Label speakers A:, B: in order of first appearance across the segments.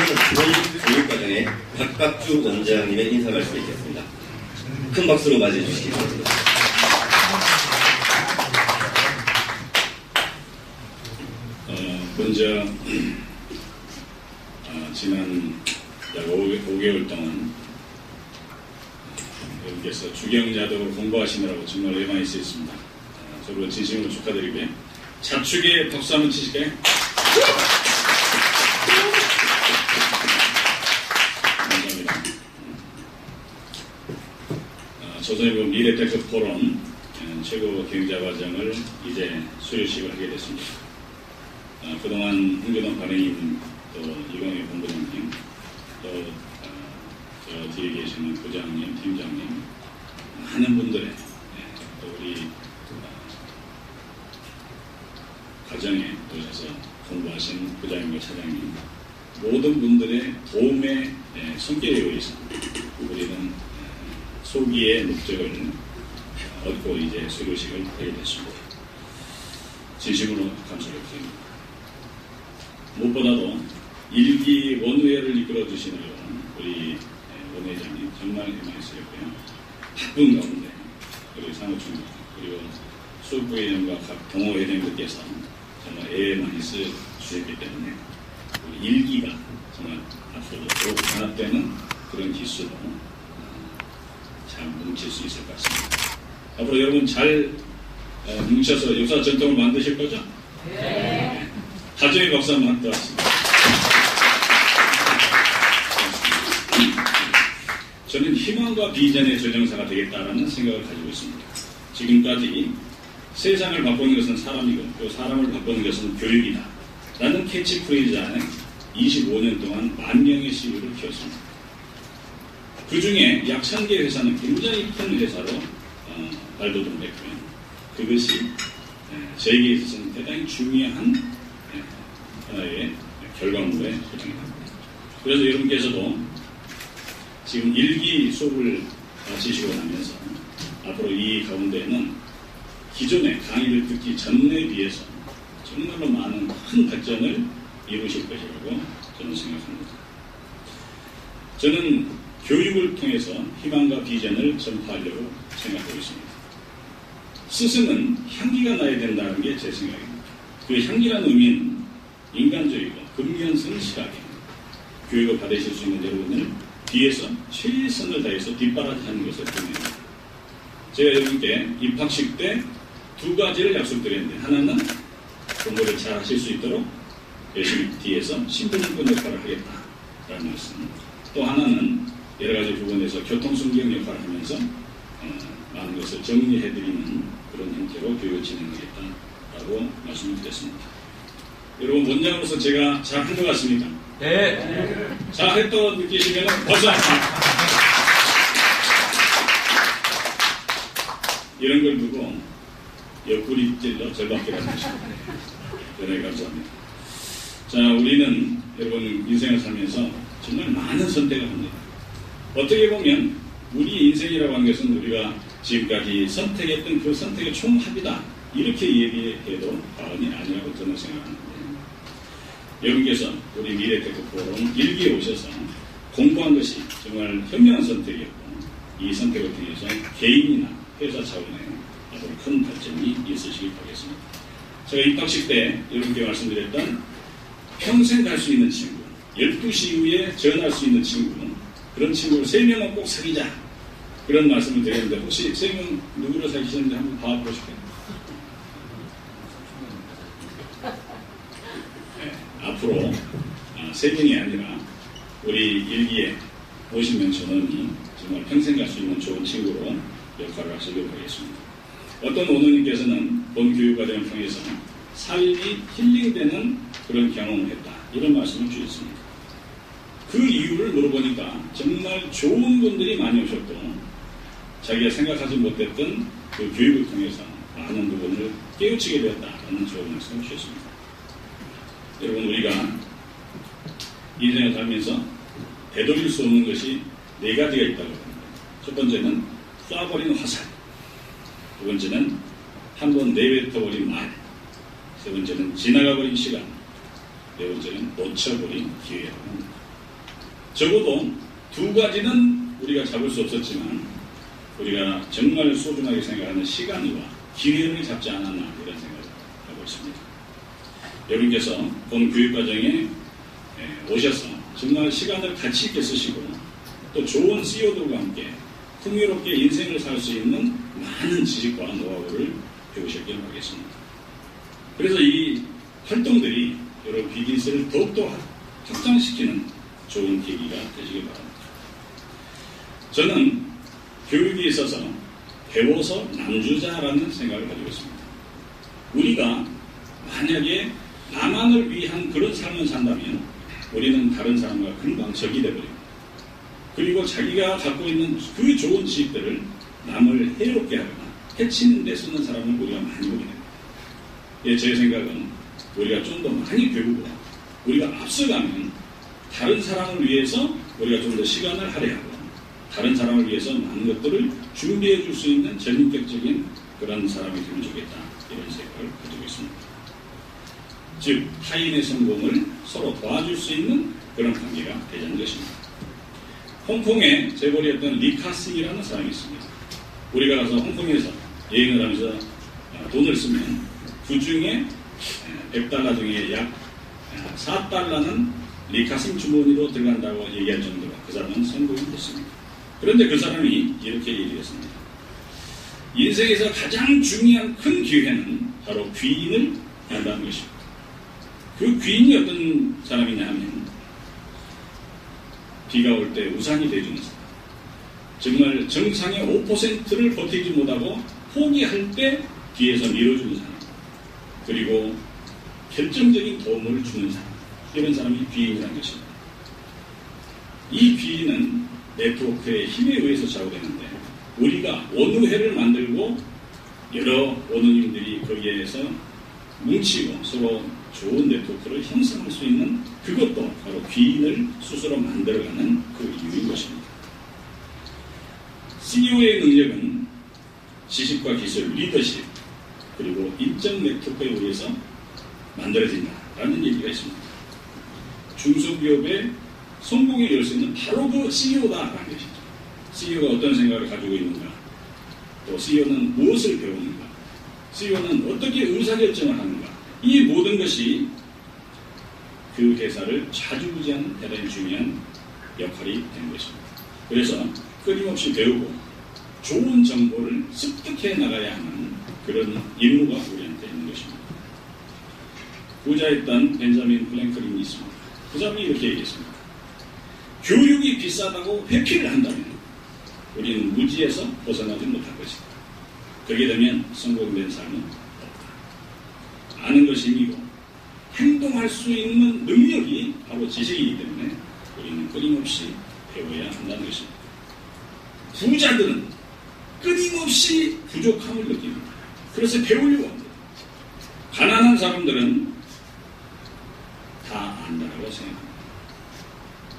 A: 이번 교육과정에 박박주 원장님의 인사 말씀이 있겠습니다. 큰 박수로 맞이해 주시기 바랍니다.
B: 먼저 지난 약 5개월 동안 여러분께서 주경자독으로 공부하시느라고 정말 애 많이 쓰였습니다. 저로 진심으로 축하드리고요. 자축에 박수 한번 치실까요? 감사합니다. 조선일보 미래테크 포럼 최고 경자 과정을 이제 수료식을 하게 됐습니다. 그동안 홍준호 관행님, 또 이광희 본부장님, 또 저 뒤에 계시는 부장님, 팀장님, 많은 분들의 또 우리 과정에 오셔서 공부하신 부장님과 차장님, 모든 분들의 도움의 손길에 의해서 우리는 소기의 목적을 얻고 이제 수료식을 하게 됐습니다. 진심으로 감사를 드립니다. 무엇보다도 일기 원회를 이끌어 주시는 우리 원회장님 정말 많이 쓰였고요. 바쁜 가운데 그리고 사무총장 그리고 수부회장과 각 동호회장님들께서 정말 애 많이 쓰셨기 때문에 우리 일기가 정말 앞으로도 더욱 단합되는 그런 기수로 잘 뭉칠 수 있을 것 같습니다. 앞으로 여러분 잘 뭉쳐서 역사 전통을 만드실 거죠? 네. 가정의 박수 한번 하도록 하겠습니다. 저는 희망과 비전의 조정사가 되겠다라는 생각을 가지고 있습니다. 지금까지 세상을 바꾸는 것은 사람이고 또 사람을 바꾸는 것은 교육이다 라는 캐치프레이즈 안에 25년 동안 10,000명의 CEO를 키웠습니다. 그 중에 약 1000개 회사는 굉장히 큰 회사로 발돋움했고요. 그것이 저에게 있어서는 대단히 중요한 하나의 결과물에 해당이 됩니다. 그래서 여러분께서도 지금 일기 수업을 마치시고 나면서 앞으로 이 가운데는 기존의 강의를 듣기 전에 비해서 정말로 많은 큰 발전을 이루실 것이라고 저는 생각합니다. 저는 교육을 통해서 희망과 비전을 전파하려고 생각하고 있습니다. 스승은 향기가 나야 된다는 게 제 생각입니다. 그 향기라는 의미는 인간적이고 근면성실하게 교육을 받으실 수 있는 여러분을 뒤에서 최선을 다해서 뒷바라지하는 것을 보입니다. 제가 여러분께 입학식 때 2가지를 약속드렸는데 하나는 공부를 잘 하실 수 있도록 열심히 뒤에서 신분인권 역할을 하겠다라는 말씀, 또 하나는 여러 가지 부분에서 교통순경 역할을 하면서 많은 것을 정리해드리는 그런 형태로 교육을 진행하겠다라고 말씀을 드렸습니다. 여러분 원장으로서 제가 잘한 것 같습니까?
C: 네.
B: 잘했다고 느끼시면 박수 한번. 이런 걸 두고 옆구리 찔러 절박해 가십시오. 대단히 감사합니다. 자, 우리는 여러분 인생을 살면서 정말 많은 선택을 합니다. 어떻게 보면 우리 인생이라고 하는 것은 우리가 지금까지 선택했던 그 선택의 총합이다. 이렇게 얘기해도 과언이 아니라고 저는 생각합니다. 여러분께서 우리 미래테크 포럼 일기에 오셔서 공부한 것이 정말 현명한 선택이었고 이 선택을 통해서 개인이나 회사 차원에 앞으로 큰 발전이 있으시길 바라겠습니다. 제가 입학식 때 여러분께 말씀드렸던 평생 갈 수 있는 친구, 12시 이후에 전할 수 있는 친구, 그런 친구를 3명은 꼭 사귀자 그런 말씀을 드렸는데 혹시 3명 누구로 사귀시는지 한번 봐보실까요? 앞으로 3명이 아니라 우리 일기에 50명 전원이 정말 평생 갈 수 있는 좋은 친구로 역할을 하시도록 하겠습니다. 어떤 오너님께서는 본 교육과정을 통해서 삶이 힐링되는 그런 경험을 했다. 이런 말씀을 주셨습니다. 그 이유를 물어보니까 정말 좋은 분들이 많이 오셨고 자기가 생각하지 못했던 그 교육을 통해서 많은 부분을 깨우치게 되었다는 좋은 말씀을 주셨습니다. 여러분 우리가 인생을 살면서 되돌릴 수 없는 것이 4가지가 있다고 합니다. 첫 번째는 쏴버린 화살, 두 번째는 한번 내뱉어버린 말, 세 번째는 지나가버린 시간, 네 번째는 놓쳐버린 기회라고 합니다. 적어도 두 가지는 우리가 잡을 수 없었지만 우리가 정말 소중하게 생각하는 시간과 기회를 잡지 않았나 이런 생각을 하고 있습니다. 여러분께서 본 교육과정에 오셔서 정말 시간을 가치 있게 쓰시고 또 좋은 CEO들과 함께 풍요롭게 인생을 살 수 있는 많은 지식과 노하우를 배우셨길 바라겠습니다. 그래서 이 활동들이 여러분 비즈니스를 더욱더 확장시키는 좋은 계기가 되시길 바랍니다. 저는 교육에 있어서 배워서 남주자라는 생각을 가지고 있습니다. 우리가 만약에 나만을 위한 그런 삶을 산다면 우리는 다른 사람과 금방 적이 되버립니다. 그리고 자기가 갖고 있는 그 좋은 지식들을 남을 해롭게 하거나 해치는 데 쓰는 사람을 우리가 많이 보게 됩니다. 예, 제 생각은 우리가 좀 더 많이 배우고 우리가 앞서가면 다른 사람을 위해서 우리가 좀 더 시간을 할애하고 다른 사람을 위해서 많은 것들을 준비해 줄 수 있는 전인격적인 그런 사람이 되면 좋겠다 이런 생각을 가지고 있습니다. 즉 타인의 성공을 서로 도와줄 수 있는 그런 관계가 되자는 것입니다. 홍콩에 재벌이었던 리카싱이라는 사람이 있습니다. 우리가 가서 홍콩에서 여행을 하면서 돈을 쓰면 그 중에 100달러 중에 약 4달러는 리카싱 주머니로 들어간다고 얘기할 정도로 그 사람은 성공이 됐습니다. 그런데 그 사람이 이렇게 얘기했습니다. 인생에서 가장 중요한 큰 기회는 바로 귀인을 한다는 것입니다. 그 귀인이 어떤 사람이냐 하면 비가 올 때 우산이 되어주는 사람, 정말 정상의 5%를 버티지 못하고 포기할 때 뒤에서 밀어주는 사람, 그리고 결정적인 도움을 주는 사람, 이런 사람이 귀인이라는 것입니다. 이 귀인은 네트워크의 힘에 의해서 좌우되는데 우리가 원우회를 만들고 여러 원우님들이 거기에서 뭉치고 서로 좋은 네트워크를 형성할 수 있는 그것도 바로 귀인을 스스로 만들어가는 그 이유인 것입니다. CEO의 능력은 지식과 기술, 리더십 그리고 인적 네트워크에 의해서 만들어진다라는 얘기가 있습니다. 중소기업의 성공의 열쇠는 바로 그 CEO다라는 것이죠. CEO가 어떤 생각을 가지고 있는가, 또 CEO는 무엇을 배우는가, CEO는 어떻게 의사결정을 하는가, 이 모든 것이 그 회사를 좌지우지하는 대단히 중요한 역할이 되는 것입니다. 그래서 끊임없이 배우고 좋은 정보를 습득해 나가야 하는 그런 임무가 우리한테 있는 것입니다. 부자였던 벤자민 플랭클린이 있습니다. 그 사람이 이렇게 얘기했습니다. 교육이 비싸다고 회피를 한다면 우리는 무지에서 벗어나지 못할 것이다. 그렇게 되면 성공된 삶은 없다. 아는 것이 힘이고 행동할 수 있는 능력이 바로 지식이기 때문에 우리는 끊임없이 배워야 한다는 것입니다. 부자들은 끊임없이 부족함을 느낍니다. 그래서 배우려고 합니다. 가난한 사람들은 다 안다라고 생각합니다.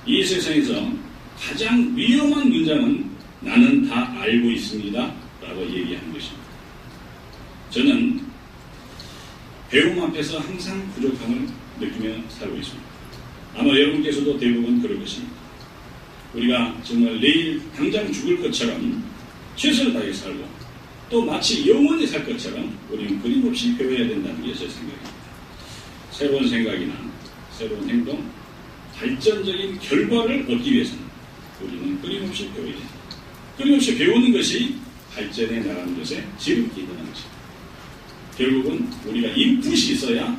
B: 이 세상에서 가장 위험한 문장은 나는 다 알고 있습니다 라고 얘기하는 것입니다. 저는 배움 앞에서 항상 부족함을 느끼며 살고 있습니다. 아마 여러분께서도 대부분 그럴 것입니다. 우리가 정말 내일 당장 죽을 것처럼 최선을 다해 살고 또 마치 영원히 살 것처럼 우리는 끊임없이 배워야 된다는 게 제 생각입니다. 새로운 생각이나 새로운 행동, 발전적인 결과를 얻기 위해서는 우리는 끊임없이 배워야 됩니다. 끊임없이 배우는 것이 발전해 나가는 것에 지름길이 되는 것입니다. 결국은 우리가 인풋이 있어야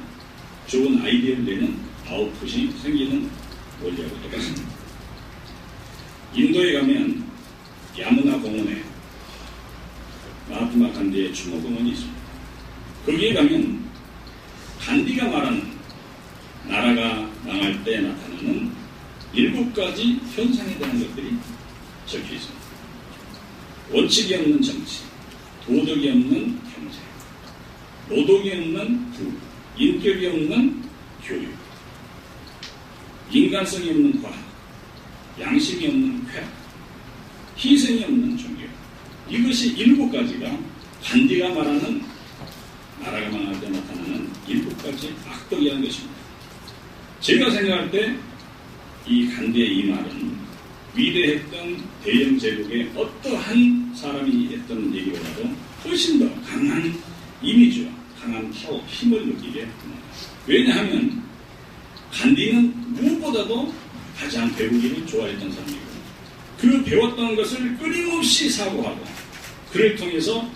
B: 좋은 아이디어를 내는 아웃풋이 생기는 원리하고 똑같습니다. 인도에 가면 야무나 공원에 마하트마 간디의 추모공원이 있습니다. 거기에 가면 간디가 말하는 나라가 망할 때 나타나는 7가지 현상에 대한 것들이 적혀 있습니다. 원칙이 없는 정치, 도덕이 없는 경제, 노동이 없는 부, 인격이 없는 교육, 인간성이 없는 과학, 양심이 없는 쾌락, 희생이 없는 종교. 이것이 7가지가 간디가 말하는 나라가 망할 때 나타나는 7가지 악덕이라는 것입니다. 제가 생각할 때 이 간디의 이 말은 위대했던 대영 제국의 어떠한 사람이 했던 얘기보다도 훨씬 더 강한 이미지와 강한 파워, 힘을 느끼게 합니다. 왜냐하면 간디는 무엇보다도 가장 배우기를 좋아했던 사람이고 그 배웠던 것을 끊임없이 사고하고 그를 통해서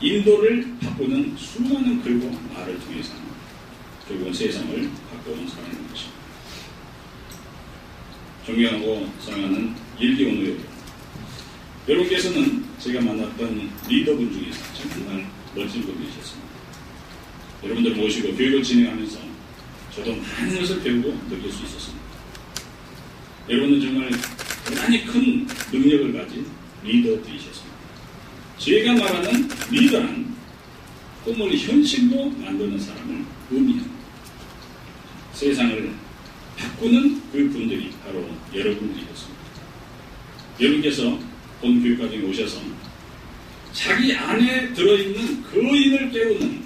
B: 인도를 바꾸는 수많은 글과 말을 통해서 결국은 세상을 바꾸는 사람인 것입니다. 존경하고 사랑하는 일기원 의원, 여러분께서는 제가 만났던 리더분 중에서 정말 멋진 분이셨습니다. 여러분들 모시고 교육을 진행하면서 저도 많은 것을 배우고 느낄 수 있었습니다. 여러분은 정말 대단히 큰 능력을 가진 리더들이셨습니다. 제가 말하는 리더란 꿈을 현실로 만드는 사람을 의미합니다. 세상을 바꾸는 그 분들이 바로 여러분들이었습니다. 여러분께서 본 교육과정에 오셔서 자기 안에 들어있는 거인을 깨우는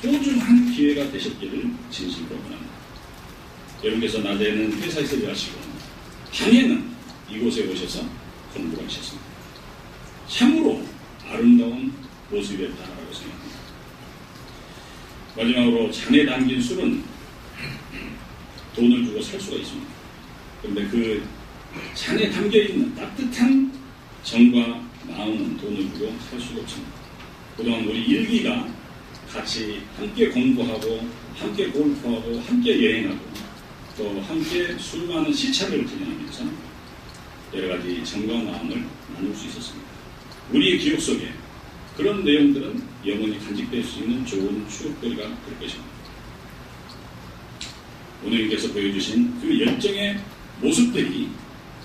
B: 소중한 기회가 되셨기를 진심으로 원합니다. 여러분께서 낮에는 회사에서 일하시고 밤에는 이곳에 오셔서 공부를 하셨습니다. 참으로 아름다운 모습이었다라고 생각합니다. 마지막으로 잔에 담긴 술은 돈을 주고 살 수가 있습니다. 그런데 그 잔에 담겨있는 따뜻한 정과 마음은 돈을 주고 살 수가 없습니다. 그동안 우리 일기가 같이 함께 공부하고 함께 골프하고 함께 여행하고 또 함께 수많은 시차를 진행하면서 여러 가지 정과 마음을 나눌 수 있었습니다. 우리의 기억 속에 그런 내용들은 영원히 간직될 수 있는 좋은 추억거리가 될 것입니다. 오늘님께서 보여주신 그 열정의 모습들이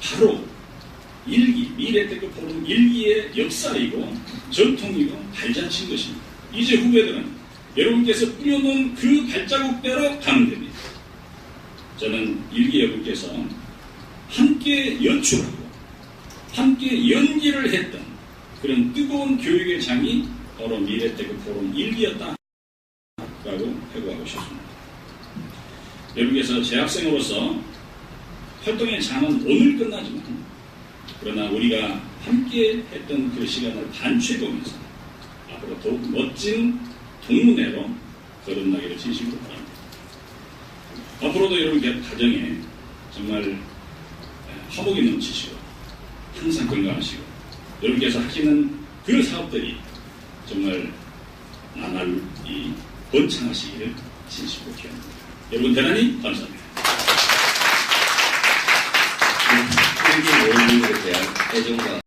B: 바로 일기, 미래테크 포럼 일기의 역사이고 전통이고 발자취인 것입니다. 이제 후배들은 여러분께서 뿌려놓은 그 발자국대로 가면 됩니다. 저는 일기 여러분께서 함께 연출하고 함께 연기를 했던 그런 뜨거운 교육의 장이 바로 미래테크 포럼 일기였다라고 회고하고 싶습니다. 여러분께서 재학생으로서 활동의 장은 오늘 끝나지만 그러나 우리가 함께 했던 그 시간을 단축해보면서 앞으로 더욱 멋진 동문회로 거듭나기를 진심으로 바랍니다. 앞으로도 여러분 가정에 정말 화목이 넘치시고 항상 건강하시고 여러분께서 하시는 그 사업들이 정말 나날이 번창하시기를 진심으로 기원합니다. 여러분 대단히 감사합니다.
A: 한국교육대학 대전과